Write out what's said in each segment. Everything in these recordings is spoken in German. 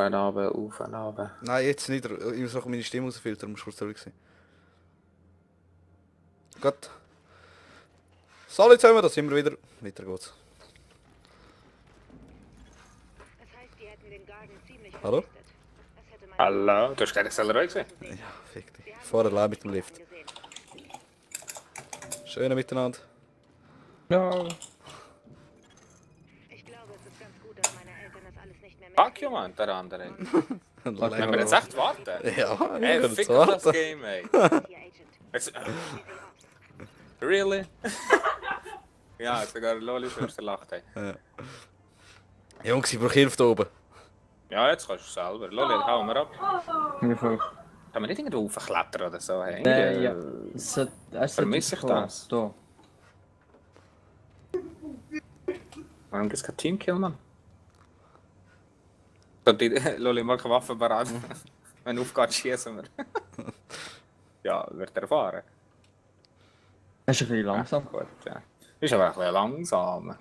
und runter, auf und runter. Nein, jetzt nicht. Ich muss noch meine Stimme rausfiltern, muss kurz zurück sein. Gut. So, jetzt haben wir das immer wieder. Weiter geht's. Hallo? Hallo, du hast gerade Accelerate gesehen? Ja, fick dich. Fahr allein mit dem Lift. Schöne Miteinander. Ja. Fuck you, man, der andere. Wenn wir jetzt echt warten? Ja, wir Ey, können fick jetzt auf das warten. Game, ey. Jetzt, really? Ja, sogar Loli schon gelacht, ey. Ja. Jungs, ich brauche Hilfe da oben. Ja, jetzt kannst du selber. Loli, hauen wir ab. Wie viel? Kann man nicht irgendwo hochklettern oder so? Hey? Nein, ja. Vermisse ich das? Da. Warum gibt es kein Teamkill, Mann? So, die, Loli, mach Waffen bereit. Wenn du aufgeht, schießen wir. Ja, wird erfahren. Das ist ein bisschen langsam. Gut, ja. Ist aber ein bisschen langsam.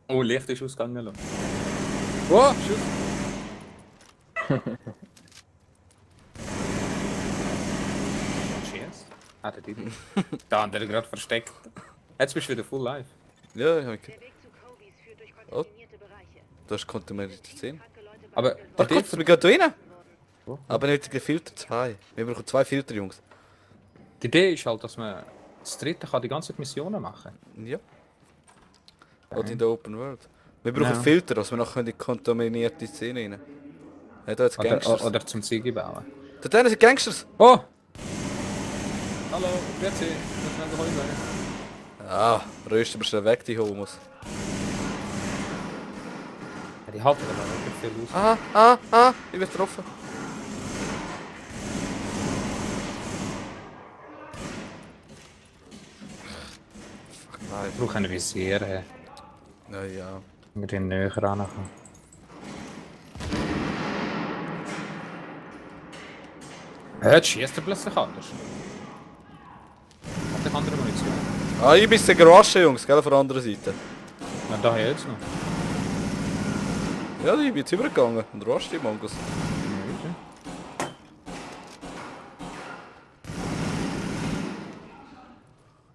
Oh, Licht ist ausgegangen. Loli. Wow, Schuss! Schießt? Ah, der Didi. Der andere gerade versteckt. Jetzt bist du wieder full live. Ja, ich habe Oh. Das konnte man nicht sehen. Aber Ach der Gott, wir gehen da rein. Wo? Aber nicht die Filter 2. Wir brauchen 2 Filter, Jungs. Die Idee ist halt, dass man das dritte kann die ganze Missionen machen. Ja. Oder in der Open World. Wir brauchen Ja. Filter, dass wir nachher in die kontaminierte Szene rein. Ja, da jetzt Gangsters. Oder zum Siege bauen. Da drinnen sind Gangsters! Oh! Hallo, grüezi. Was wollen wir heute sagen? Ah, rösten wir schnell weg, die Homos. Ja, die halten aber wirklich viel aus. Ich bin getroffen. Fuck, nein. Ich brauche ein Visier, hey. Ja. Wir den näher rankommen. Jetzt schießt er plötzlich anders. Hat eine andere Munition. Ah, ich bin der Garage, Jungs, gell, von der anderen Seite. Na, da jetzt noch. Ja, ich bin jetzt übergegangen. Und du hast die Mongos.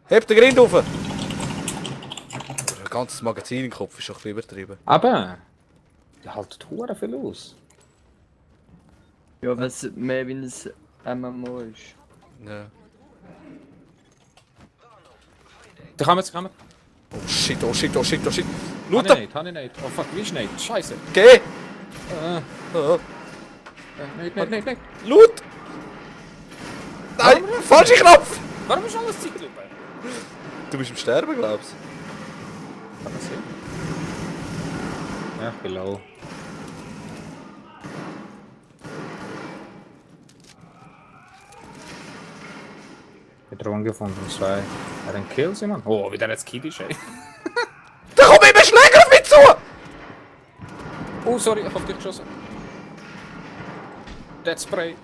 Heb den Grind rauf! Ein ganzes Magazin im Kopf ist doch ein bisschen übertrieben. Aber, die halten Huren viel aus. Ja, weil es mehr wie ein MMO ist. Ja. Da kommen sie, kommen. Oh shit, oh shit, oh shit, oh shit. Habe Looten! ich nicht. Oh fuck, wie ist nicht? Scheiße. Geh! Oh. Nicht. Loot! Nein! Falsche Knopf! Warum ist alles Zeitlupe? Du bist im Sterben, glaubst Kann man sehen? Ja, ich bin low. Bedrohung gefunden, 2. Er hat einen Kill, Simon. Oh, wie der jetzt Kid ist, ey. Da kommt immer Schläger auf mich zu! Oh, sorry, ich hab dich geschossen. Dead Spray.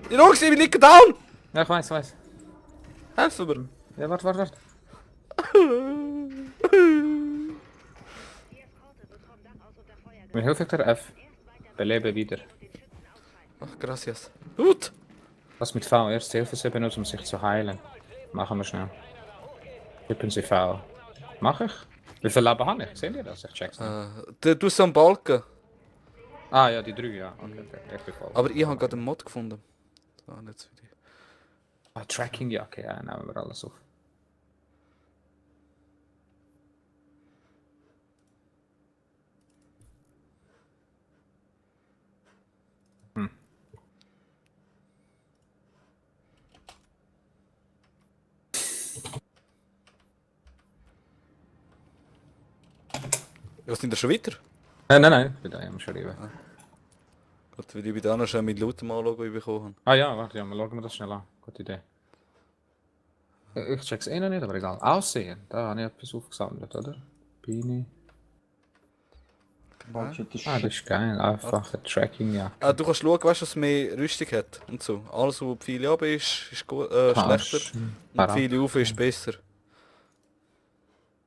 Jungs, ich bin nicht down! Ja, ich weiß. Helfen mir! Ja, warte. Wie hilft der F? Belebe wieder. Ach, gracias. Loot! Was mit V? Erste Hilfe benutzen, um sich zu heilen. Machen wir schnell. Tippen Sie V. Mach ich? Wie viel Leben habe ich? Seht ihr das? Ich check's nicht. Du hast so einen Balken. Ah ja, die 3, ja. Okay, ich bin voll. Aber ich habe gerade einen Mod gefunden. Das war nicht für dich. Ah, Tracking-Jacke, ja, nehmen wir alles auf. Was sind da schon weiter? Nein, ich bin da am Schreiben. Gott, weil ich bei der anderen schon mit Loot mal anschauen bekommen habe. Ah ja, warte, ja, schauen wir das schnell an. Gute Idee. Ich check's eh noch nicht, aber egal. Aussehen, da habe ich etwas aufgesammelt, oder? Beanie. Ah, das ist geil, einfach ein Tracking, ja. Ah, du kannst schauen, weißt du, was mehr Rüstung hat und so. Alles, was Pfeile runter ist gut, schlechter. Und Pfeile rauf ist besser.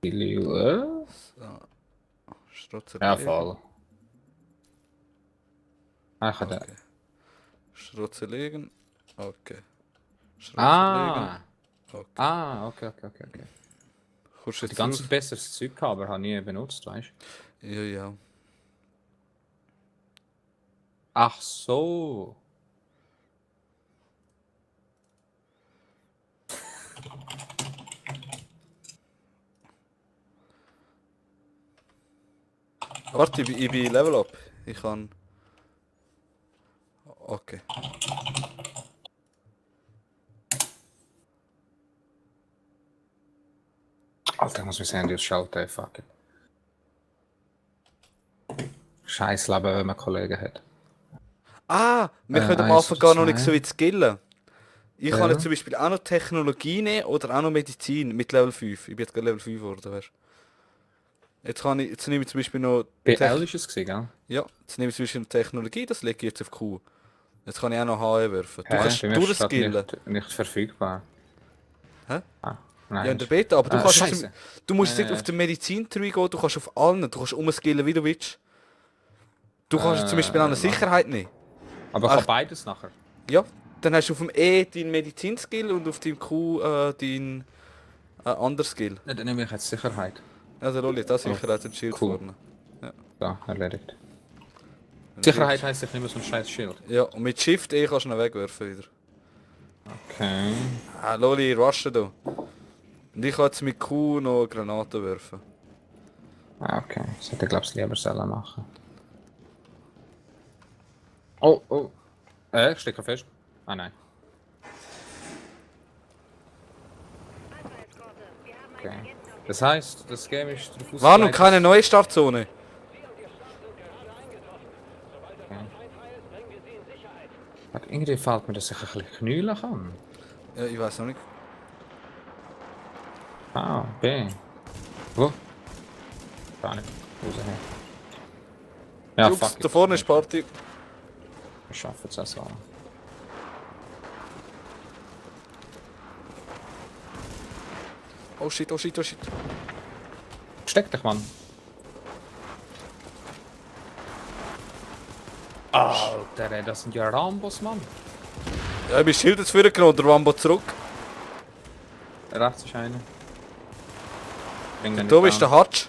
Viele, So. Schrotzer Ja, liegen. voll. Ah, ich habe Okay. Schrotzer liegen. Okay. Schrotzer Ah! Okay. Ah, okay. Kommst Die du jetzt ganze raus? besseres Zeug gehabt, aber habe nie benutzt, weißt du? Ja, ja. Ach so. Warte, ich bin Level Up. Ich kann... Okay. Alter, ich muss mein Handy ausschalten, ey, fuck it. Scheiß Leben, wenn man Kollegen hat. Ah! Wir können am eins Anfang oder gar noch nicht zwei. so weit skillen. Ich Ja. kann jetzt zum Beispiel auch noch Technologie nehmen oder auch noch Medizin mit Level 5. Ich bin jetzt gerade Level 5 geworden, weißt du. Jetzt nehme ich zum Beispiel noch... BL ist es gewesen, gell? Ja, jetzt nehme ich zum Beispiel noch Technologie, das lege ich jetzt auf Q. Jetzt kann ich auch noch HE werfen. Du kannst Bei mir ist es gerade durchskillen. nicht verfügbar. Hä? Ah, nein. Ja, in der Beta, aber du kannst auf Scheiße. du musst Ja, nicht ja, auf den Medizin-Tree gehen, du kannst auf allen, du kannst umskillen, wie du willst. Du kannst zum Beispiel auch eine Sicherheit nehmen. Aber ich Ach. kann beides nachher. Ja, dann hast du auf dem E deinen Medizin-Skill und auf dem Q deinen anderen Skill. Ja, dann nehme ich jetzt Sicherheit. Also Lolli, das Sicherheit und Schild Cool. vorne. Da, erledigt. Sicherheit heisst, ich nehme so ein scheiß Schild. Ja, und mit Shift E kannst du ihn wegwerfen wieder. Okay. Ah, Lolli, rushen da. Und ich kann jetzt mit Q noch Granaten werfen. Ah, okay. Das hätte ich glaube ich lieber selber machen. Oh. Ich stecke fest. Ah nein. Okay. Das heißt, das Game ist darauf War noch keine neue Startzone. Irgendwie fällt mir, dass ich ein bisschen knüllen kann. Ja, ich weiß noch nicht. Ah, B. Wo? Gar nicht. Raus her. Ja, Jungs, fuck it. da vorne ist Party. Wir schaffen es also. Oh shit. Steck dich, Mann. Alter, ey, das sind ja Rambos, Mann. Ja, ich bin Schild jetzt vorgenommen, der Wambo zurück. Rechts ist einer. Bring den Da nicht ist der down. Hutch.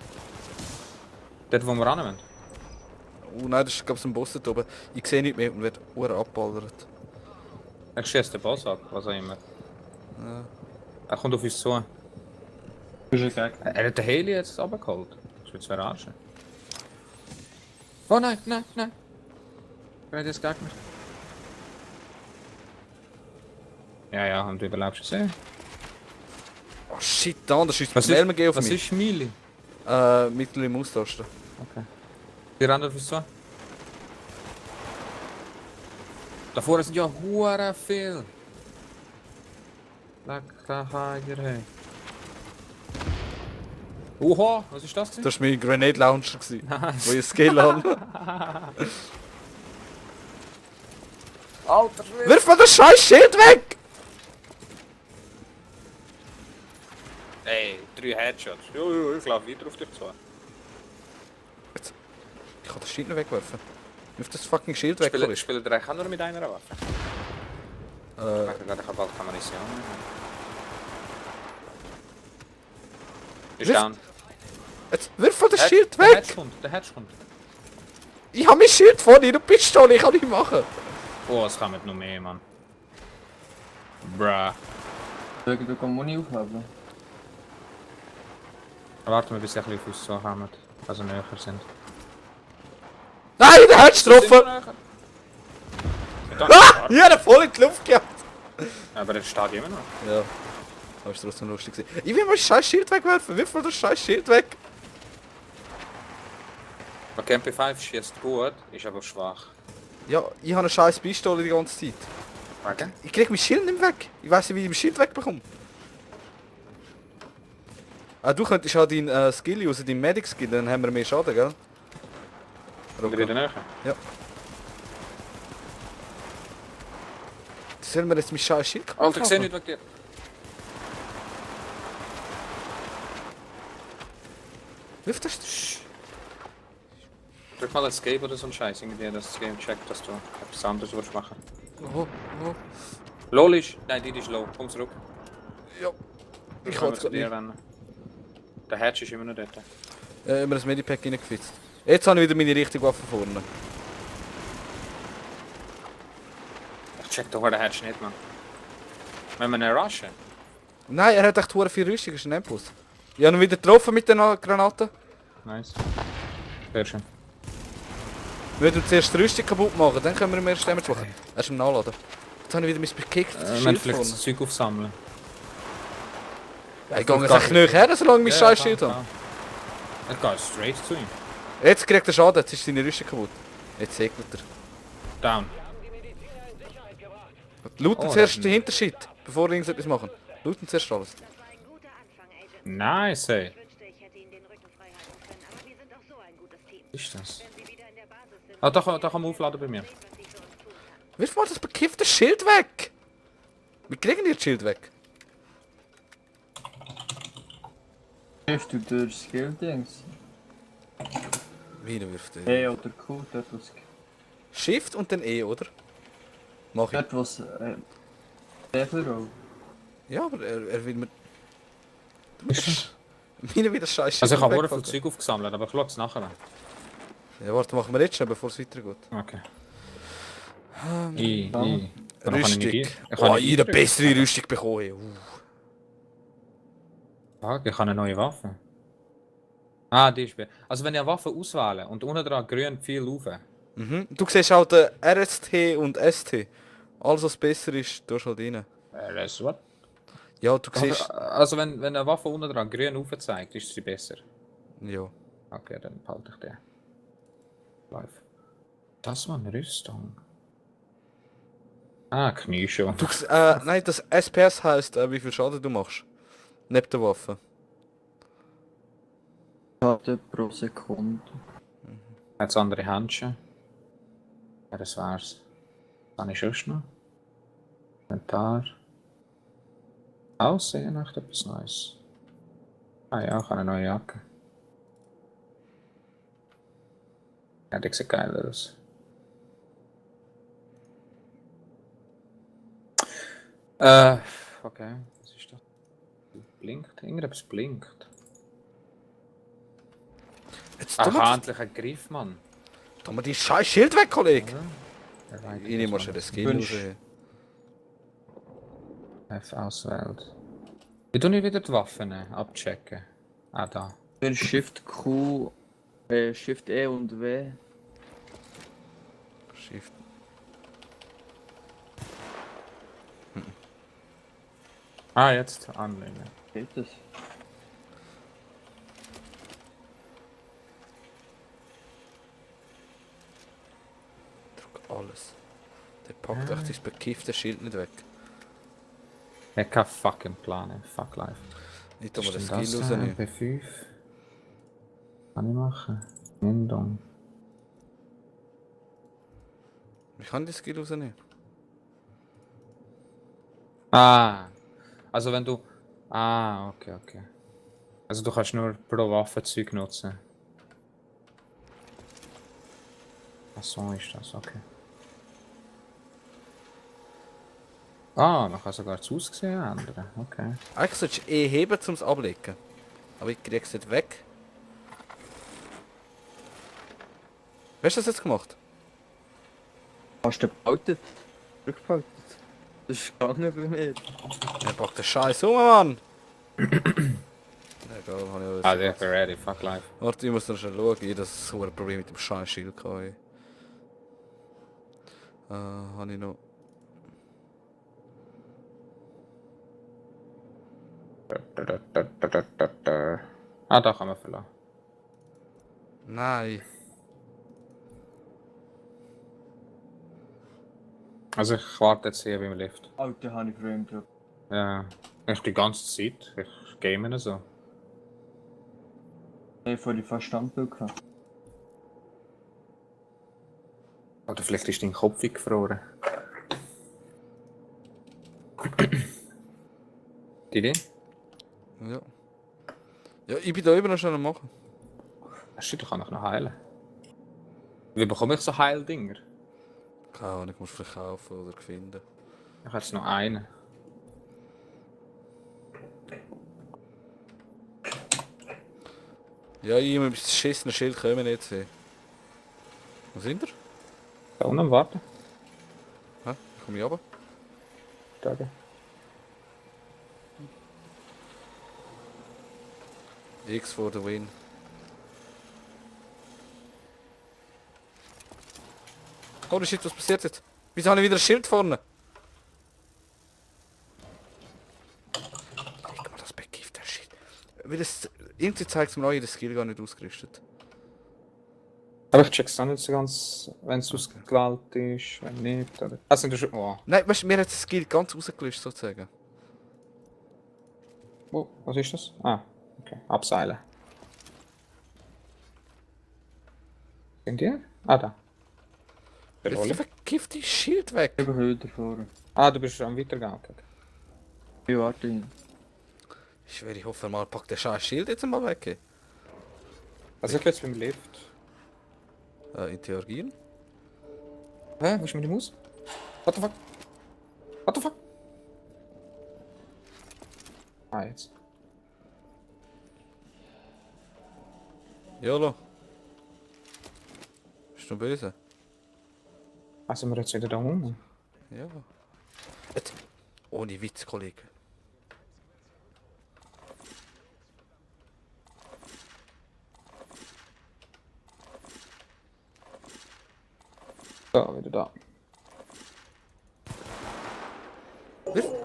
Dort, wo wir ran müssen. Oh nein, das ist glaube ich ein Boss dort oben. Ich sehe nicht mehr und werde abballert. Ich schieße den Boss ab, was auch immer. Ja. Er kommt auf uns zu. Er hat den Heli jetzt runtergeholt. Das wird verarschen. Oh nein. Ich werde jetzt Gegner. Ja, und du überlebst es eh. Oh shit, da schießt Was der LMG auf was mich. ist Mili? Mittel im Austasten. Okay. Die rennen auf uns zu. Da vorne sind ja hure viel. Leck, Heiger, hey. Oha, was ist das denn? Das war mein Grenade Launcher, Nice. wo ich Skill habe. Alter Schwede! Wirf mal das scheiß Schild weg! Ey, 3 Headshots. Jo, ich laufe weiter auf dich zu. Ich kann das Schild nicht wegwerfen. Wirf das fucking Schild weg, Spielen Chris. der eigentlich auch nur mit einer Waffe? Ich habe bald Munition. Ist Wirf- down. Jetzt wirf mal das Schild Der weg! Hedge kommt, der Hedge kommt. Ich habe mein Schild vor dir, du Pistole, ich kann nicht machen. Oh, es kommt noch mehr, Mann. Bruh. Du kannst Muni aufheben. Warten wir, bis sie ein bisschen auf uns zukommen. Also näher sind. Nein, der hat's getroffen! Ah! Ich habe ihn voll in die Luft gehabt! Aber der steht immer noch. Ja. Aber ist trotzdem lustig gewesen. Ich will mal das scheiß Schild wegwerfen. Wirf mal das scheiß Schild weg. Okay, MP5 schießt gut, ist aber schwach. Ja, ich habe eine scheiß Pistole die ganze Zeit. Okay. Ich krieg mein Schild nicht weg. Ich weiß nicht, wie ich mein Schild wegbekomme. Ah, du könntest ja deinen Skill usen, deinen Medic Skill, dann haben wir mehr Schaden, gell? Wieder näher. Sollen wir jetzt mein scheiß Schild kaputt Alter, ich sehe machen? nicht wegen dir. Wirf das... Drück mal Escape oder so ein Scheiß, irgendwie, dass das Game checkt, dass du etwas anderes willst machen. Oh, oh. Lol ist... Nein, die ist low. Komm zurück. Ja. Wir Ich können kann zu es dir nicht. rennen. Der Hatch ist immer noch dort. Immer das Medipack reingefitzt. Jetzt habe ich wieder meine richtige Waffe vorne. Ich check doch den Hatch nicht, man. Wenn wir ihn rushen? Nein, er hat echt hure viel Rüstung, ist ein Endboss. Ich habe ihn wieder getroffen mit den Granaten. Nice. Sehr schön. Wir müssen zuerst die Rüstung kaputt machen, dann können wir ihm erst Damage machen. Er ist im Nachladen. Jetzt habe ich wieder mein bekickt. Wir müssen vielleicht das Zeug aufsammeln. Ich gehe jetzt echt nicht her, solange ich mein scheiß Schild habe. Ich gehe straight zu ihm. Jetzt kriegt er Schaden, jetzt ist seine Rüstung kaputt. Jetzt segnet er. Down. Looten Oh, zuerst das- den Hintershit, bevor wir irgendetwas machen. Looten zuerst alles. Das war ein guter Anfang, Agent. Nice, ey. Ich wünschte, ich hätte Ihnen den Rücken frei halten können, aber wir sind auch so ein gutes Team. Was ist das? Wenn Sie wieder in der Basis sind, Ah, da kann man aufladen bei mir. was ich für uns tun kann. Wirf mal das bekiffte Schild weg! Wir kriegen dir das Schild weg. Hilfst du durch Skill-Dings? Wieder wirft er. E oder Q, dort was... Shift und dann E, oder? Mach ich. Dort was... Level auch. Ja, aber er will mir... Ist das? Meine wieder scheiße. Also ich habe sehr viel Zeug aufgesammelt, aber ich schaue es nachher an. Ja, warte, machen wir jetzt schon, bevor es weitergeht. Okay. Ja. Rüstung. Oh, jeder bessere Rüstung bekommen. Fuck, ich habe eine neue Waffe. Ah, die ist... Also wenn ich eine Waffe auswähle und unten dran grün viel rauf. Mhm. Du siehst auch den RST und ST. Alles was besser ist, tust du halt rein. Das what? Ja, du siehst... Also wenn eine Waffe unten dran grün rauf zeigt, ist sie besser. Ja. Okay, dann behalte ich den. Live. Das war eine Rüstung. Ah, Knie schon. Du, nein, das SPS heisst, wie viel Schaden du machst. Neben der Waffe. Schaden pro Sekunde. Jetzt andere Händchen. Ja, das war's. Was habe ich sonst noch? Inventar. Aussehen, echt etwas Neues. Ah ja, ich habe eine neue Jacke. Ja, die sieht geil aus. Okay, was ist das? Blinkt, irgendetwas blinkt. Jetzt Ach, tu mal, endlich ein Griff, Mann. tu mal die scheiß Schild weg, Kollege! Ja. Ich nehme mal schon den Skill Wünsch. raus. F auswählt. Wie tue ich wieder die Waffen abchecken? Ah, da. Für Shift Q, Shift E und W. Shift. Ah, jetzt anlegen. Geht das? Druck alles. Der packt echt das bekiffte Schild nicht weg. Ich habe keinen fucking Plan, ey. Fuck life. Ich tu mal den Ist Skill denn das rausnehmen. B5? Kann ich machen? Nindung. Ich kann den Skill rausnehmen. Ah. Also wenn du... Ah, okay. Also du kannst nur pro Waffe Zeug nutzen. Ach so ist das, okay. Ah, man kann sogar das Aussehen ändern, okay. Eigentlich solltest du E heben, um es ablegen. Aber ich krieg's nicht weg. Wie hast du das jetzt gemacht? Hast du behalten? Rückbehalten? Das ist gegangen bei mir. Er packt den Scheiß um, Mann! Egal, habe ich Ah, alles. der ist ready, fuck life. Warte, ich muss noch schnell schauen. Ich habe das so ein Problem mit dem scheiß Schild gehabt. Habe ich noch... Ah, da kann man verlassen. Nein. Also ich warte jetzt hier beim Lift. Alter, habe ich Frame gedrückt. Ja, ich die ganze Zeit. Ich game so. Ich habe vorhin fast Standbild gehabt. Oder vielleicht ist dein Kopf gefroren. Die Idee? Ja. Ja, ich bin da immer noch schnell am machen. Das Shit, kann ich noch heilen. Wie bekomme ich so Heildinger? Keine Ahnung, ich muss verkaufen oder finden. Ich habe jetzt noch einen. Ja, ich muss das schissene Schild kommen nicht sehen. Wo sind wir? Da unten am Warten. Hä? Komm ich runter? Tage. X for the win. Holy shit, was passiert jetzt? Wieso habe ich wieder ein Schild vorne? Leg mal das Beckgift, der Shit. Weil es irgendwie zeigt es mir auch, das Skill gar nicht ausgerüstet. Aber ich check's dann nicht so ganz, wenn es ausgewählt ist, wenn nicht. Oder... Also, du schon. Oh. Nein, weißt du, mir hat das Skill ganz rausgelöscht sozusagen. Oh, was ist das? Ah, okay. Abseilen. Sind die? Ah, da. Der Jetzt Rolle. vergift die Schild weg. Eben höher vorne. Ah, du bist schon am Weitergehen. Okay. Ich warte ihn. Ich schwöre, ich hoffe mal, pack den scheiß Schild jetzt mal weg. Also, ich bin jetzt beim Lift. Interagieren? Hä? Wo ist meine Maus? What the fuck? What the fuck? Ah, jetzt. Jolo. Bist du böse? Also, wir jetzt wieder da unten. Ja. Jetzt. Ohne Witz, Kollege. So, wieder da.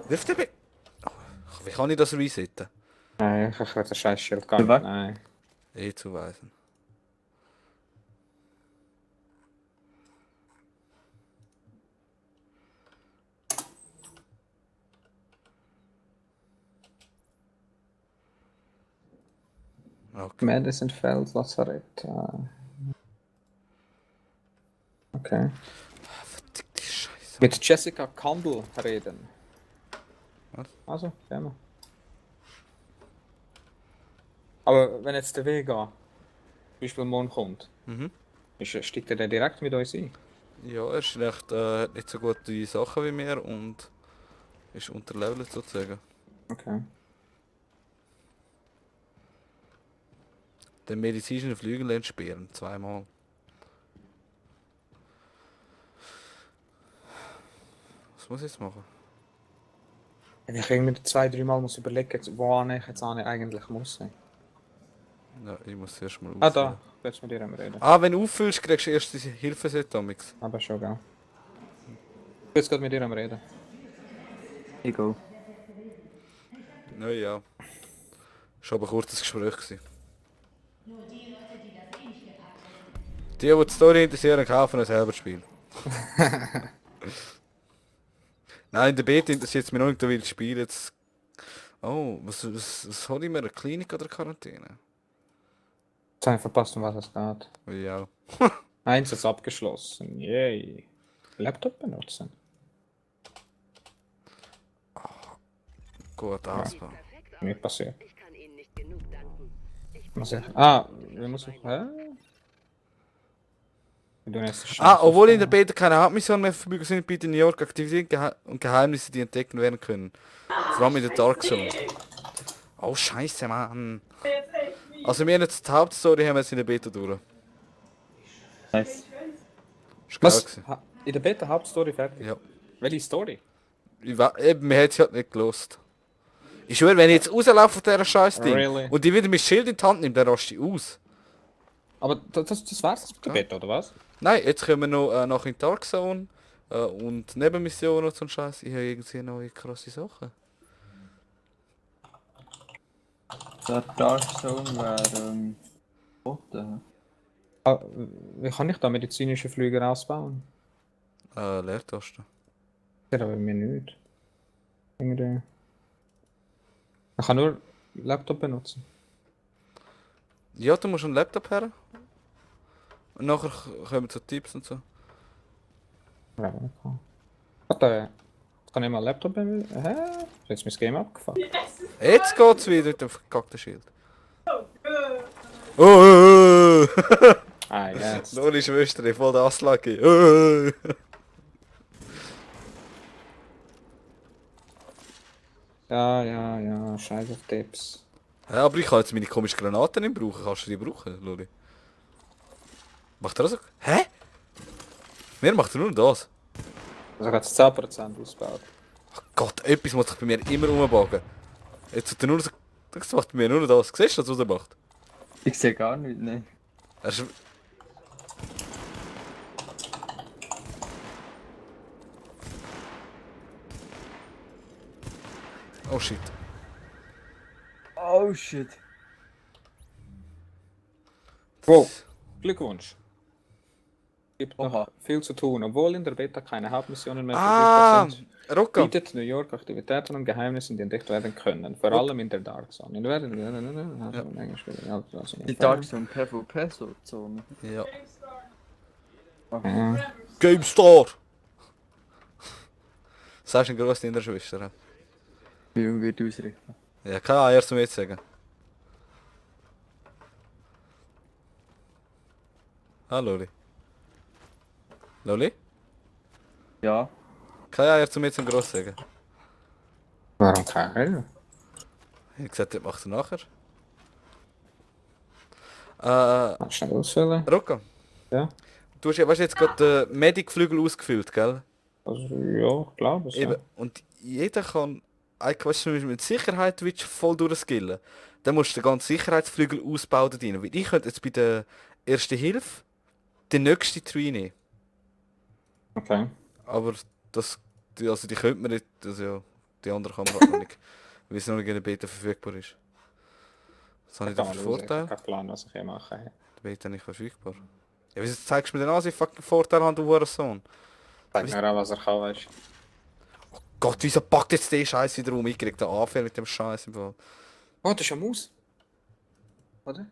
Wirf den Be... Oh, wie kann ich das resetten? Nein, ich will das scheiß Schild gar Was? nicht. Nein. Zuweisen. Okay. Medicine Feld, Lazarett. Okay. Verdammte Scheiße. Mit Jessica Kandel reden. Was? Also, gehen wir. Aber wenn jetzt der Vega, zum Beispiel morgen kommt, Mhm. steigt er dann direkt mit uns ein? Ja, er ist recht, hat nicht so gute Sachen wie mir und ist unterlevelt sozusagen. Okay. Den medizinischen Flügel entsperren, zweimal. Was muss ich jetzt machen? Wenn ich irgendwie 2-3 Mal muss überlegen, wo ich jetzt eigentlich muss. Ja, ich muss erst mal Ah, auswählen. da. Willst du mit dir reden? Ah, wenn du auffüllst, kriegst du erst diese Hilfeset damals. Aber schon, gell. Ich will jetzt gerade mit dir reden. Ich go. Ja. Schon aber ein kurzes Gespräch gewesen. Die Story interessieren, kaufen ein selber Spiel. Nein, in der Beta interessiert es mich noch nicht, da will ich spielen. Jetzt... Oh, was hol ich mir? Eine Klinik oder Quarantäne? Jetzt habe ich verpasst, um was es geht. Ja. Einsatz abgeschlossen. Yay. Laptop benutzen. Gut, ausbauen. Perfekt Nicht passiert. Ich kann Ihnen nicht genug danken. Ich Was ich... Ah, wir müssen... Hä? Wir tun jetzt den Ah, Scheiß obwohl in der aufbauen. Beta keine Hauptmission mehr verfügbar sind, bieten New York Aktivitäten und Geheimnisse, die entdeckt werden können. Vor allem in der Dark Zone. Oh Scheiße, Mann. Also wir haben jetzt die Hauptstory haben wir jetzt in der Beta durch. Nice. Ist geil Was? gewesen. In der Beta Hauptstory fertig? Ja. Welche Story? Eben, wir haben es halt nicht gelost. Ich schwöre, wenn ich jetzt rauslaufe von dieser scheiß Ding Really? und die wieder mein Schild in die Hand nimmt, dann raste ich aus. Aber das war's mit der Beta, oder was? Nein, jetzt kommen wir noch nach in die Dark Zone und Nebenmissionen und so ein Scheiß. Ich habe irgendwie neue krasse Sachen. Der Dark Zone wäre Boten. Ah, wie kann ich da medizinische Flüge ausbauen? Leertaste. Das aber mir nicht. Irgendwie... Ich kann nur Laptop benutzen. Ja, du musst einen Laptop her. Und nachher kommen so Tipps und so. Ja, ich kann. Warte, jetzt kann ich mal Laptop benutzen. Hä? Ist jetzt mein Game abgefuckt? Jetzt geht's wieder mit dem verkackten Schild. Oh! Ah, jetzt. Loli Schwester, voll der Aslaki. Ja, scheiß auf Tipps. Ja, aber ich kann jetzt meine komischen Granaten nicht brauchen. Kannst du die brauchen, Loli? Macht er das auch? Hä? Mir macht er nur das. Also hat es 10% ausgebaut. Ach Gott, etwas muss sich bei mir immer umbauen. Jetzt hat er nur so... Das macht bei mir nur das. Siehst du, was er macht? Ich sehe gar nichts, ne. Er ist... Oh shit. Oh shit. Wow, Glückwunsch. Gibt noch Oha. viel zu tun, obwohl in der Beta keine Hauptmissionen mehr Ah, verfügbar sind. Rocco. Bietet New York Aktivitäten und Geheimnisse, die entdeckt werden können. Vor allem in der Dark Zone. In der Die Dark Zone PvP-Zone. Ja. Ja. GameStar! Sagst du ein grosses in der Schwester? Wie wird ausrichten? Ja, keine Ahnung, erst zum jetzt sagen. Hallo, Loli. Loli? Ja. Keine Ahnung, erst zum jetzt ein gross sagen. Warum kein? Ich hab gesagt, das macht er nachher. Schnell ausfüllen. Rocco. Ja. Du hast ja, weißt, jetzt gerade den Medic-Flügel ausgefüllt, gell? Also, ja, ich glaube es. Eben. Ja. Und jeder kann, eigentlich, weißt du, mit Sicherheit willst du voll durchskillen. Dann musst du den ganzen Sicherheitsflügel ausbauen drin. Weil ich könnte jetzt bei der Erste Hilfe den nächsten Tree nehmen. Okay. Aber das, also die könnte man nicht, also ja, die andere kann man halt noch nicht. Weil es noch nicht in der Beta verfügbar ist. Was habe ich da für Ich Vorteile? habe keinen Plan, was ich hier mache. Die Beta nicht verfügbar. Ja, wieso zeigst du mir denn an, dass ich fucking Vorteile habe, du Hurensohn? Sag mir auch, was er kann, weißt du. Gott, wieso packt jetzt der Scheiß wieder um? Ich krieg den Anfall mit dem Scheiß im Fall. Oh, das ist eine Maus. Oder?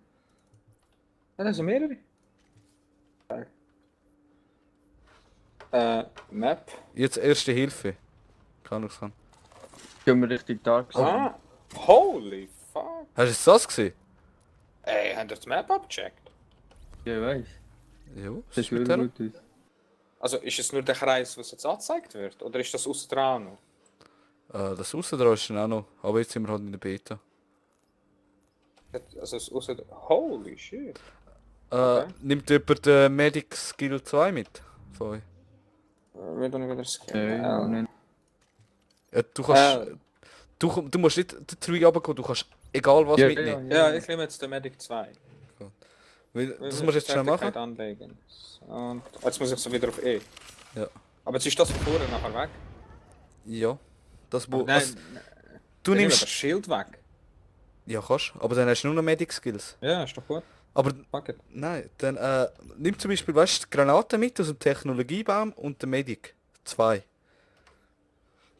Ja, das sind mehrere. Map. Jetzt Erste Hilfe. Kann ich sagen. Gehen wir Richtung Dark Zone. Ah, holy fuck. Hast du das gesehen? Ey, habt ihr die Map abgecheckt? Ja, ich weiss. Ja, Das was ist ist mit wirklich der? gut aus. Also ist es nur der Kreis, was jetzt angezeigt wird? Oder ist das aus dran noch? Das Aussendran ist dann auch noch. Aber jetzt sind wir halt in der Beta. Also das aus holy shit. Nimmt jemand den Medic Skill 2 mit? Von euch? Wir tun wieder Skill. Ja, nicht. Ja, du kannst... Du musst nicht den Tree runtergehen, du kannst egal was Ja, mitnehmen. Ja, ich nehme jetzt den Medic 2. Weil, das musst du jetzt schnell machen. Anlegen. Und jetzt muss ich so wieder auf E. Ja. Aber jetzt ist das von vorne nachher weg. Ja. Das wo... Nein, Also, du ich nehme nimmst... das Schild weg. Ja, kannst. Aber dann hast du nur noch Medic Skills. Ja, ist doch gut. Aber... Fuck it. Nein, dann nimm zum Beispiel, weißt du, die Granate mit aus dem Technologiebaum und den Medic. 2.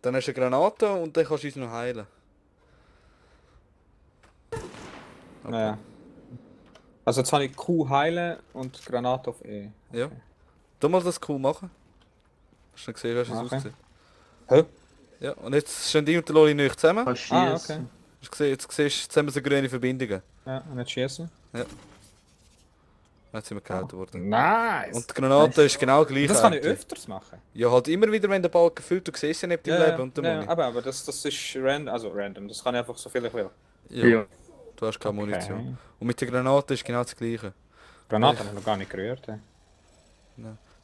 Dann hast du eine Granate und dann kannst du uns noch heilen. Naja. Also jetzt habe ich Q heilen und Granate auf E. Ja. Du mal das cool machen. Hast du gesehen, wie es Okay. aussieht? Hä? Ja, und jetzt stehen die und der Loli nicht zusammen. Kannst Ah, schiessen. okay. Hast du gesehen, jetzt siehst du zusammen so grüne Verbindungen. Ja, und jetzt schießen. Jetzt sind wir gehalten worden. Nice! Und die Granate ist genau gleich. das kann ich eigentlich. öfters machen. Ja, halt immer wieder, wenn der Balken füllt, du siehst ja nicht im Leben und der ja, Muni. aber das ist random, also random, das kann ich einfach so viel ich will. Ja, Ja. du hast keine Okay. Munition. Und mit der Granate ist genau das gleiche. Granate habe ich noch gar nicht gerührt. Ey.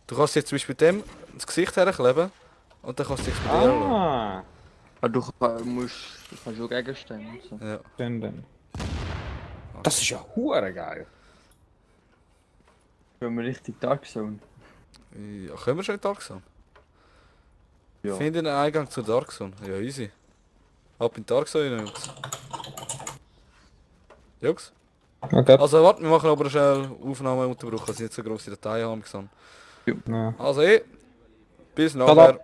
Du kannst jetzt zum Beispiel dem das Gesicht herkleben und dann kannst du explodieren lassen. Ah, Aber du kannst auch Gegenstände und so. Ja. stimmt. Das ist ja hure geil. Gehen wir Richtung Dark Zone. Ja, können wir schon in Dark Zone? Ja. Finde einen Eingang zur Dark Zone. Ja, easy. Ab in die Dark Zone, Jungs. Jungs? Okay. Also warte, wir machen aber schnell Aufnahme unterbrochen, dass ich nicht so grosse Dateien haben gesehen. Ja. Also bis Tada. nachher.